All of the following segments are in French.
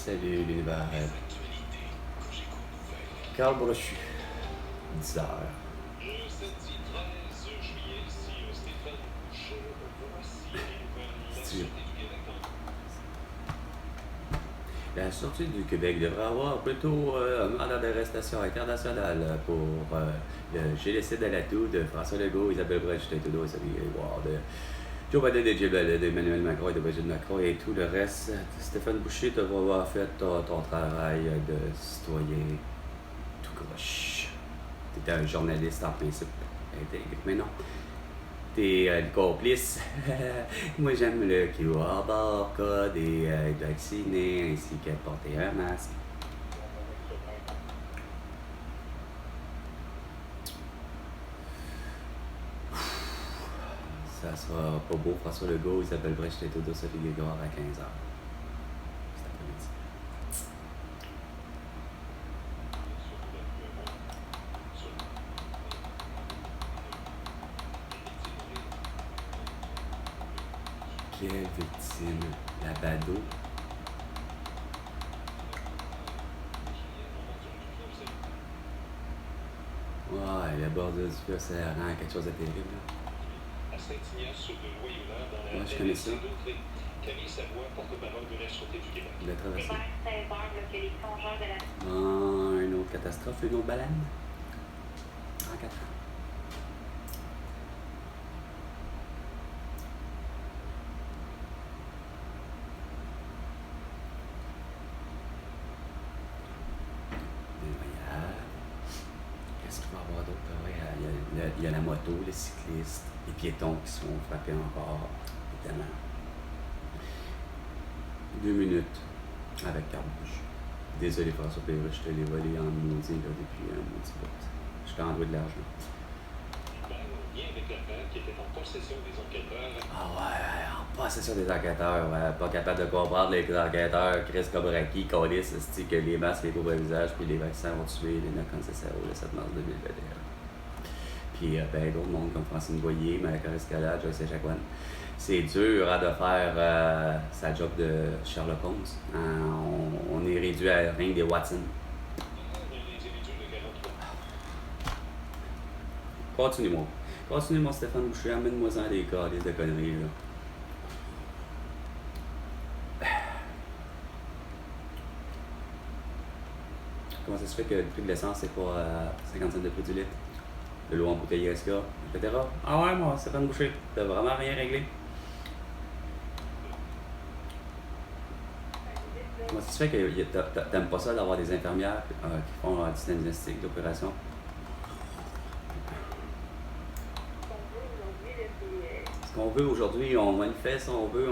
Salut l'univers. Carl Brochu, 10h. La sortie du Québec devrait avoir plutôt un mandat d'arrestation international pour le génocide à l'atout de François Legault, Isabelle Brèche, Trudeau, de Joe Biden, de Jill Biden, d'Emmanuel Macron et de Brigitte Macron et tout le reste. Stéphane Boucher, tu vas avoir fait ton travail de citoyen tout croche. Tu étais un journaliste en principe intègre, mais non. T'es le complice. Moi, j'aime le QR code et être vacciné ainsi que porter un masque. Ça sera pas beau, François Legault, Isabelle Brèche, Trudeau, Sophie Grégoire à 15h. Cet après-midi. Quelle victime, la bado. Ouais, le bordel du feu, ça rend quelque chose de terrible. Là. Ouais, je connais ça. Camille Savoie, porte-parole de la Sûreté du Québec. Il a traversé. Vers 16h, que les plongeurs de la... Ah, une autre catastrophe, une autre baleine. En 4 ans. Qu'est-ce qu'il va y avoir d'autre? Ouais, il y a la moto, les cyclistes, les piétons qui se font frapper encore, évidemment. 2 minutes avec Carbouche. Désolé François Pérusse, je te l'ai volé en maudit là, depuis un maudit bout. Je t'envoie de l'argent. Lien avec l'affaire qui était en possession des enquêteurs. Ah ouais, en possession des enquêteurs, ouais. Pas capable de comprendre les enquêteurs, Chris Cobraki, Colis, que les masques, les pauvres visages, puis les vaccins vont tuer les Nocon-Cessaro le 7 mars 2021. Puis ben, d'autres monde comme Francine Boyer, Malaka Escalade, Joyce Echaquan. C'est dur hein, de faire sa job de Sherlock Holmes. On est réduit à rien des Watson. Continue-moi. Continue-moi, Stéphane Boucher. Amène-moi-en des calices de conneries, là. Comment ça se fait que le prix de l'essence, c'est pas 50 cents de prix du litre? De l'eau en bouteille SK, etc. Ah ouais, moi, Stéphane Boucher, t'as vraiment rien réglé. Comment ça se fait que t'aimes pas ça d'avoir des infirmières qui font du diagnostic d'opération? Ce qu'on veut aujourd'hui, on manifeste, on veut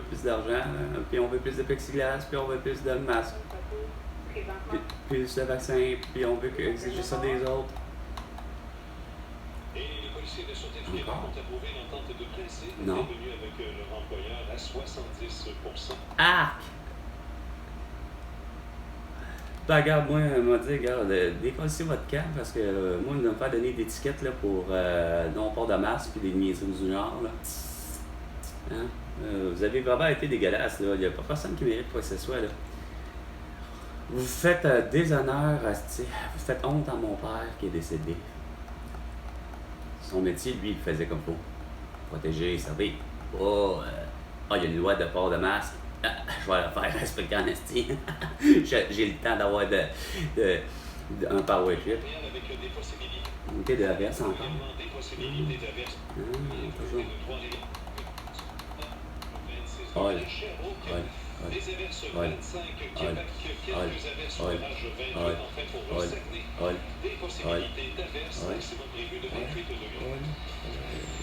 plus d'argent, puis on veut plus de plexiglas, puis on veut plus de masques, puis plus de vaccins, puis on veut exiger ça des autres. Et les policiers de Sûreté du Québec ont approuvé l'entente de principe convenue avec leur employeur à 70%. Arc! Ben, regarde, moi, elle m'a dit, regarde, décollez votre camp parce que moi, je vais me faire donner des étiquettes là, pour non-port de masque puis des niaiseries du genre. Là. Hein? Vous avez vraiment été dégueulasse. Là. Il n'y a pas personne qui mérite quoi que ce soit. Là. Vous faites déshonneur, vous faites honte à mon père qui est décédé. Son métier, lui, il le faisait comme faut. Protéger, servir. Oh, il y a une loi de port de masque. Je vais la faire respecter en esti. J'ai le temps d'avoir un power trip. Unité de averse encore. Toujours.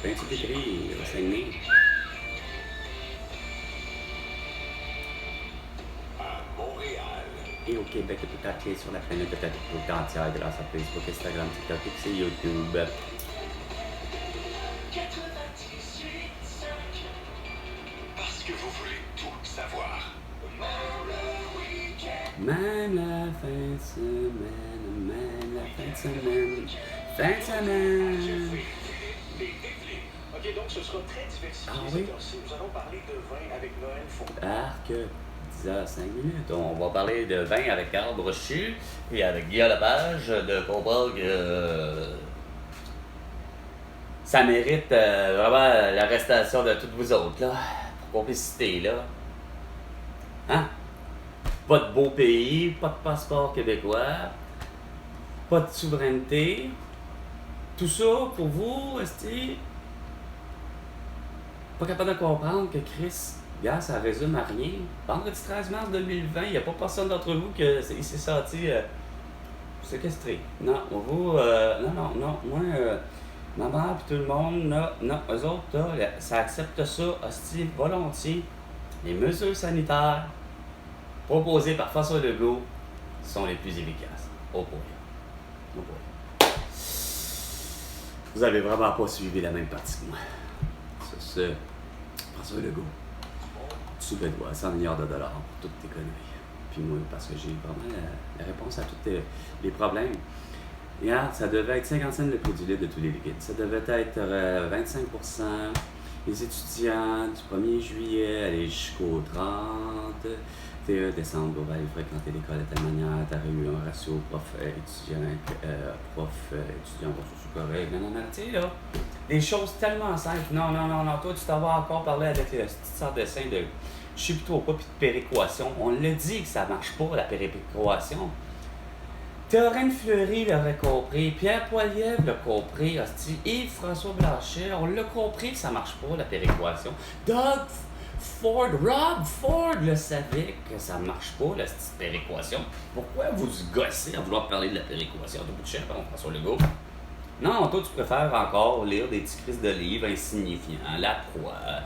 Ben, tu t'écris, Saguenay. Et au Québec et tout entier sur la planète peut-être tout entière grâce à Facebook, Instagram, TikTok et c'est YouTube. Parce que vous voulez tout savoir. Même la fin de semaine, même la fin de semaine, fin de semaine. Ok, donc ce sera très diversifié. Ah oui? Nous allons parler de vin avec Noël Fournier. Arc, 10h05. On va parler de vin avec Carl Brochu et avec Guillaume Lepage de comprendre que ça mérite vraiment l'arrestation de toutes vous autres, là, pour complicité, là. Hein? Pas de beau pays, pas de passeport québécois, pas de souveraineté. Tout ça, pour vous, est-ce pas capable de comprendre que Chris, gars, ça résume à rien. Vendredi 13 mars 2020, il n'y a pas personne d'entre vous qui s'est senti séquestré. Non, vous, non, moi, ma mère et tout le monde, non, eux autres, là, ça accepte ça, hostie, volontiers. Les mesures sanitaires proposées par François Legault sont les plus efficaces. Au point. Vous avez vraiment pas suivi la même partie que moi. C'est ça. François Legault. Tu le dois 100 milliards de dollars pour toutes tes conneries. Puis moi, parce que j'ai vraiment la réponse à tous les problèmes. Regarde, ça devait être 50 cents le prix du litre de tous les liquides. Ça devait être 25%. Les étudiants du 1er juillet aller jusqu'au 30. TE décembre, va aller fréquenter l'école de telle manière. Tu as eu un ratio prof-étudiant, prof-étudiant, c'est correct. Non, tu sais, là, des choses tellement simples. Non, toi, tu t'en vas encore parler avec cette sorte de dessin de je sais plus trop quoi, puis de péréquation. On l'a dit que ça marche pas, la péréquation. Théorème Fleury l'aurait compris, Pierre Poilievre l'a compris, Yves-François Blanchet, on l'a compris que ça marche pas, la péréquation. Rob Ford le savait que ça marche pas, la petite péréquation. Pourquoi vous gossez à vouloir parler de la péréquation de bout de chien, pardon, François Legault? Non, toi, tu préfères encore lire des petits crises de livres insignifiants, La Proie,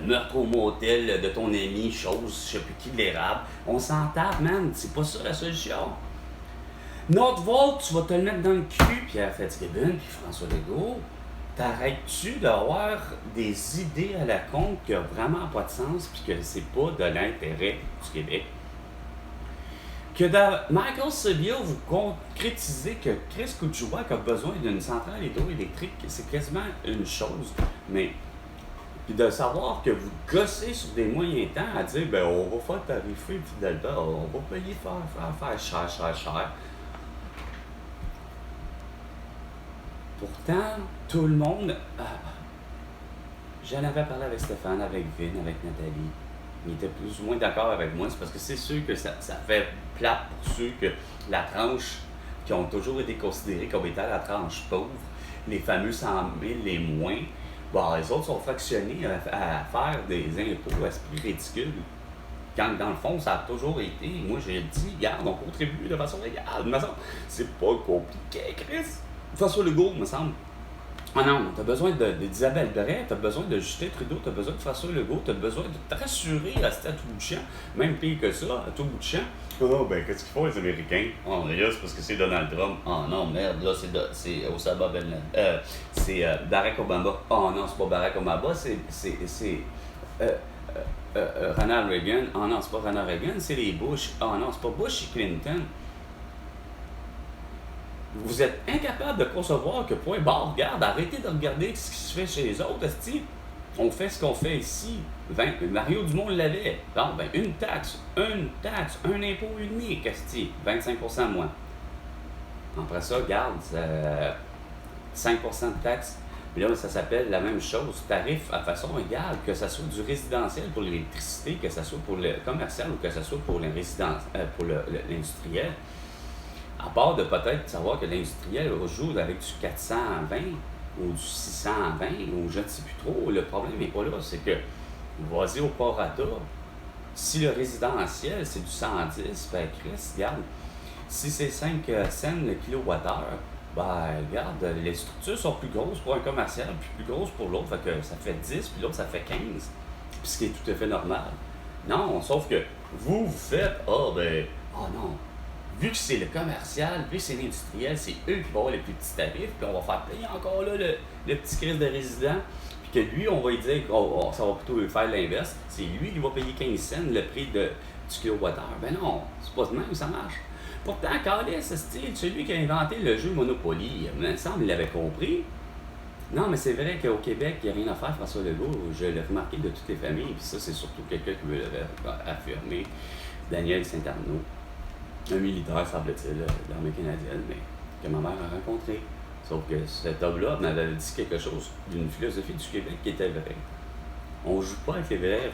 Meurtre au motel de ton ami, chose, je sais plus qui, de l'érable. On s'en tape, man, c'est pas ça la solution. Notre vote, tu vas te le mettre dans le cul, Pierre Fitzgibbon, puis François Legault. T'arrêtes-tu d'avoir des idées à la con qui n'ont vraiment pas de sens puis que c'est pas de l'intérêt du Québec? Que dans Michael Sebia, vous concrétisez que Chris Couchouac a besoin d'une centrale hydroélectrique, c'est quasiment une chose, mais puis de savoir que vous gossez sur des moyens temps à dire ben on va faire tarifer puis d'albert, on va payer faire cher. Pourtant, tout le monde... J'en avais parlé avec Stéphane, avec Vin, avec Nathalie. Ils étaient plus ou moins d'accord avec moi. C'est parce que c'est sûr que ça fait plate pour ceux que la tranche qui ont toujours été considérés comme étant la tranche pauvre, les fameux 100 000 les moins, bon, les autres sont fractionnés à faire des impôts à ce prix ridicule. Quand dans le fond, ça a toujours été, moi j'ai dit, regarde, on contribue de façon légale. Mais ça, c'est pas compliqué, Chris. François Legault, me semble. Ah non, t'as besoin d'Isabelle Bray, t'as besoin de Justin Trudeau, t'as besoin de François Legault, t'as besoin de te rassurer à tout bout de champ, même pire que ça, à tout bout de champ. Oh, ben, qu'est-ce qu'ils font les Américains? Oh, mais là, c'est parce que c'est Donald Trump. Oh non, merde, là, c'est Osama Ben Laden. C'est Barack Obama. Oh non, c'est pas Barack Obama, c'est Ronald Reagan. Oh non, c'est pas Ronald Reagan, c'est les Bush. Oh non, c'est pas Bush et Clinton. Vous êtes incapable de concevoir que point barre, regarde, arrêtez de regarder ce qui se fait chez les autres, esti. On fait ce qu'on fait ici. Mario Dumont l'avait. Bon, ben, une taxe, un impôt unique, esti. 25% moins. Après ça, regarde, 5% de taxe. Puis là, ça s'appelle la même chose, tarif à façon égale, que ce soit du résidentiel pour l'électricité, que ce soit pour le commercial ou que ce soit pour les résidences, pour l'industriel. À part de peut-être savoir que l'industriel joue avec du 420 ou du 620 ou je ne sais plus trop, le problème n'est pas là, c'est que, vas-y au prorata, si le résidentiel c'est du 110, ben Chris, regarde, si c'est 5 cents le kilowattheure, ben regarde, les structures sont plus grosses pour un commercial, puis plus grosses pour l'autre, fait que ça fait 10, puis l'autre ça fait 15, puis ce qui est tout à fait normal. Non, sauf que vous faites, oh non, vu que c'est le commercial, vu que c'est l'industriel, c'est eux qui vont avoir les plus petits tarifs, puis on va faire payer encore là le petit crise de résident, puis que lui, on va lui dire que ça va plutôt faire l'inverse, c'est lui qui va payer 15 cents le prix du kilowattheure. Ben non, c'est pas de même, ça marche. Pourtant, Carlis, c'est celui qui a inventé le jeu Monopoly, il me semble qu'il l'avait compris. Non, mais c'est vrai qu'au Québec, il n'y a rien à faire, François Legault. Je l'ai remarqué de toutes les familles, puis ça, c'est surtout quelqu'un qui me l'avait affirmé, Daniel Saint-Arnaud, un militaire, semble-t-il, de l'armée canadienne, mais que ma mère a rencontré. Sauf que cet homme-là m'avait dit quelque chose d'une philosophie du Québec qui était vraie. On ne joue pas avec les vrais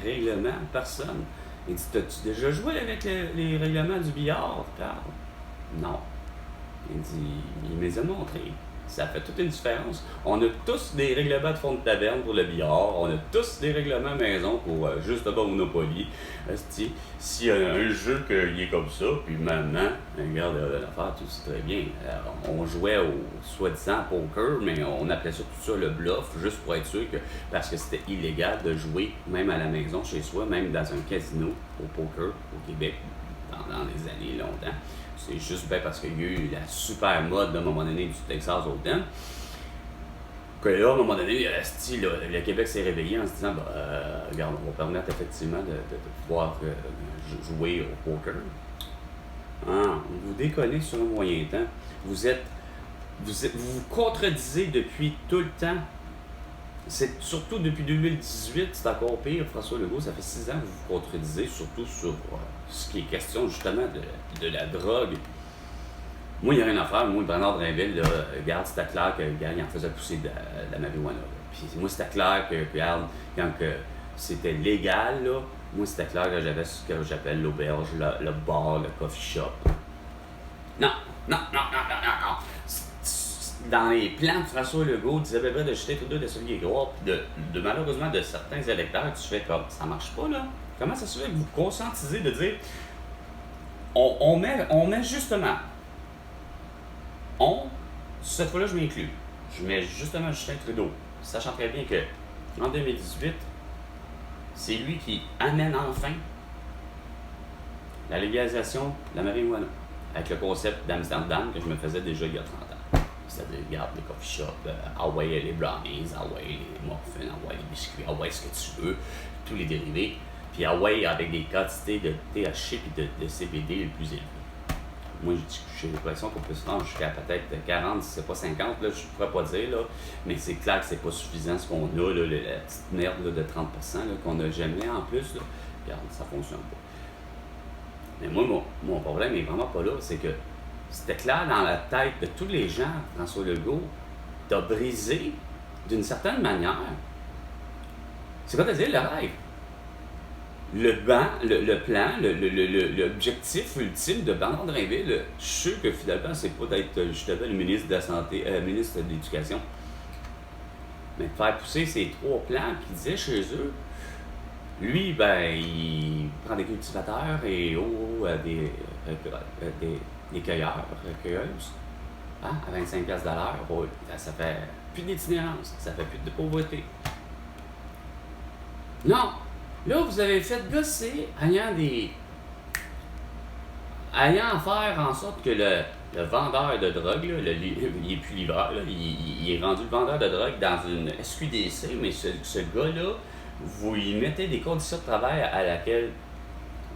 règlements, personne. Il dit, t'as-tu déjà joué avec les règlements du billard, Carl? Non. Il dit, il me les a montrés. Ça fait toute une différence. On a tous des règlements de fond de taverne pour le billard. On a tous des règlements maison pour justement Monopoly. S'il y a un jeu qui est comme ça, puis maintenant, regarde l'affaire, tu sais très bien. On jouait au soi-disant poker, mais on appelait ça tout ça le bluff, juste pour être sûr que, parce que c'était illégal de jouer, même à la maison, chez soi, même dans un casino au poker au Québec, dans les années longtemps. C'est juste bien parce qu'il y a eu la super mode d'un moment donné du Texas autant. Que là, à un moment donné, le Québec s'est réveillé en se disant regarde, on va permettre effectivement de pouvoir jouer au poker. Vous déconnez sur un moyen temps. Vous vous contredisez depuis tout le temps. C'est surtout depuis 2018, c'est encore pire, François Legault, ça fait 6 ans que vous vous contredisez, surtout sur ce qui est question justement de la drogue. Moi, il n'y a rien à faire. Moi, Bernard Drinville, là, regarde, c'était clair que il en faisait pousser de la marijuana. Là. Puis moi, c'était clair que, regarde, quand c'était légal, là, moi, c'était clair que j'avais ce que j'appelle l'auberge, le bar, le coffee shop. Non. Dans les plans de François Legault, disait à peu près de jeter tous deux de celui gros, puis de malheureusement de certains électeurs, tu fais comme ça marche pas là. Comment ça se fait que vous conscientisez de dire on met justement cette fois-là je m'inclus. Je mets justement Justin Trudeau, sachant très bien que en 2018, c'est lui qui amène enfin la légalisation de la marijuana avec le concept d'Amsterdam que je me faisais déjà il y a 30 ans. C'est-à-dire, regarde les coffee shops, envoyer les brownies, envoyer les muffins, envoyer les biscuits, envoyer ce que tu veux, tous les dérivés, puis envoyer avec des quantités de THC et de CBD les plus élevées. Moi, j'ai l'impression qu'on peut se rendre jusqu'à peut-être 40, si c'est pas 50, là, je ne pourrais pas dire, là, mais c'est clair que c'est pas suffisant ce qu'on a, là, la petite merde là, de 30% là, qu'on n'a jamais en plus. Là. Regarde, ça fonctionne pas. Mais moi, mon problème est vraiment pas là, c'est que c'était clair dans la tête de tous les gens, François Legault, t'as brisé d'une certaine manière. C'est quoi dire le rêve? Le plan, l'objectif ultime de Bernard Drinville, je suis sûr que finalement, c'est pas d'être justement le ministre de la Santé, ministre de l'Éducation, mais de faire pousser ces 3 plans qu'ils disaient chez eux. Lui, il prend des cultivateurs et des recueilleuses, à 25$ de l'heure, ça fait plus d'itinérance, ça fait plus de pauvreté. Non! Là, vous avez fait gosser ayant faire en sorte que le vendeur de drogue, là, il n'est plus livreur, là, il est rendu le vendeur de drogue dans une SQDC, mais ce gars-là, vous y mettez des conditions de travail à laquelle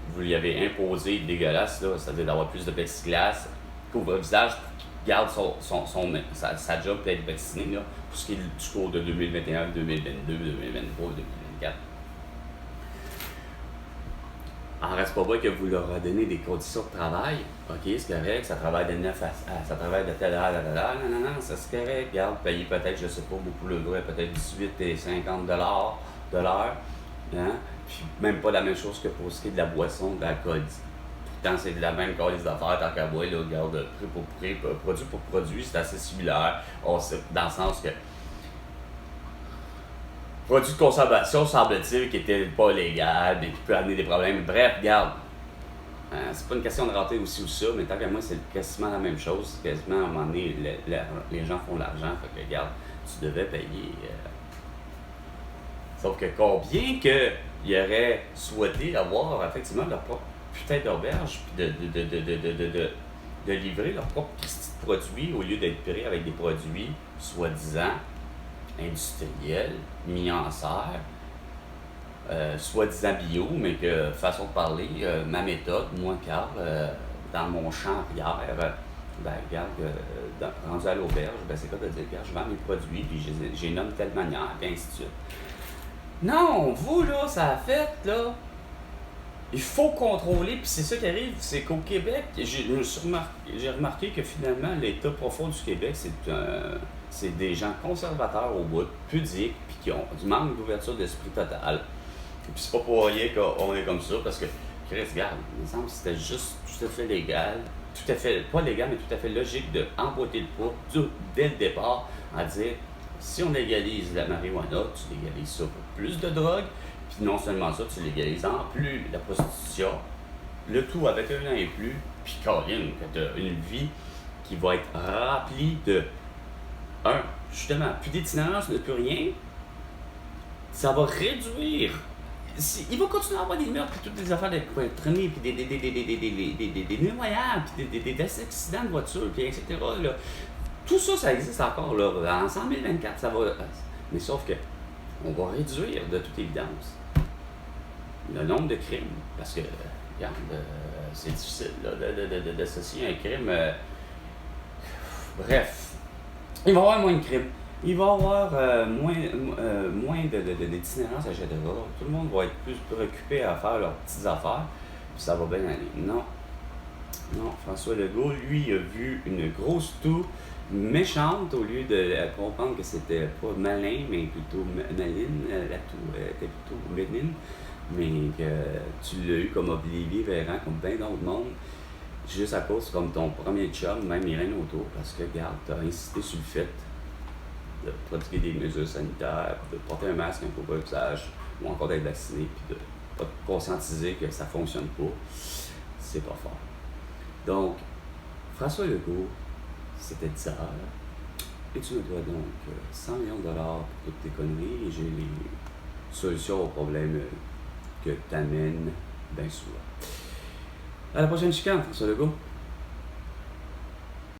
vous lui avez imposé dégueulasse, là, c'est-à-dire d'avoir plus de plexiglas, couvre-visage, pour qu'il garde sa job et être vacciné, là, pour ce qui est du cours de 2021, 2022, 2023, 2024. En reste pas vrai que vous leur donné des conditions de travail. OK, c'est correct, ça travaille de 9 ça travaille de telle heure, non, ça c'est correct. Regarde, payer peut-être, je sais pas, beaucoup le droit, peut-être 18 et 50$ de l'heure. Hein? Puis même pas la même chose que pour ce qui est de la boisson, de l'alcool. Pourtant, c'est de la même calice d'affaires, tant qu'à boire, là, regarde, prix pour prix, produit pour produit, c'est assez similaire. Dans le sens que produit de consommation, semble-t-il, qui n'était pas légal, mais qui peut amener des problèmes. Bref, regarde, c'est pas une question de rentrer aussi ou ça, mais tant qu'à moi, c'est quasiment la même chose. Quasiment, à un moment donné, les gens font de l'argent, fait que regarde, tu devais payer. Sauf que combien qu'ils auraient souhaité avoir effectivement leur propre putain d'auberge, puis de livrer leur propre produit au lieu d'être pris avec des produits soi-disant industriels, mis en serre, soi-disant bio, mais que, façon de parler, ma méthode, moi, Carl, dans mon champ arrière, ben regarde, rendu à l'auberge, ben c'est quoi de dire, regarde, je vends mes produits, puis j'ai nomme de telle manière, puis ainsi de suite. Non, vous là, ça a fait, là, il faut contrôler, puis c'est ça qui arrive, c'est qu'au Québec, j'ai remarqué que finalement, l'État profond du Québec, c'est des gens conservateurs au bout, pudiques, puis qui ont du manque d'ouverture d'esprit total. Et puis c'est pas pour rien qu'on est comme ça, parce que, Chris, regarde, il me semble que c'était juste tout à fait légal, tout à fait, pas légal, mais tout à fait logique de emboîter le pas dès le départ, à dire, si on légalise la marijuana, tu légalises ça pour plus de drogue, puis non seulement ça, tu légalises en plus la prostitution, le tout avec un an et plus, puis Caroline, que tu as une vie qui va être remplie de, justement, plus d'itinérance, de plus rien, ça va réduire. Il va continuer à avoir des meurtres, puis toutes des affaires de traîner, puis des noyables, puis des accidents de voiture, puis etc. Là. Tout ça, ça existe encore. Là. En 2024, ça va. Mais sauf que on va réduire de toute évidence le nombre de crimes. Parce que, regarde, c'est difficile là, d'associer un crime. Bref, il va y avoir moins de crimes. Il va y avoir moins d'itinérance, etc. Tout le monde va être plus préoccupé à faire leurs petites affaires, puis ça va bien aller. Non, François Legault, lui, a vu une grosse toux méchante au lieu de comprendre que c'était pas malin, mais plutôt maline. La toux était plutôt bénigne, mais que tu l'as eu comme Olivier Véran, comme bien d'autres monde, juste à cause comme ton premier chum, même Irène autour, parce que, regarde, t'as insisté sur le fait de pratiquer des mesures sanitaires, de porter un masque, un couvre-visage, ou encore d'être vacciné, puis de pas te conscientiser que ça fonctionne pas, c'est pas fort. Donc, François Legault, c'était 10 heures, et tu me dois donc 100 millions de dollars pour toutes tes conneries, et j'ai les solutions aux problèmes que t'amènes bien souvent. À la prochaine chicane, François Legault.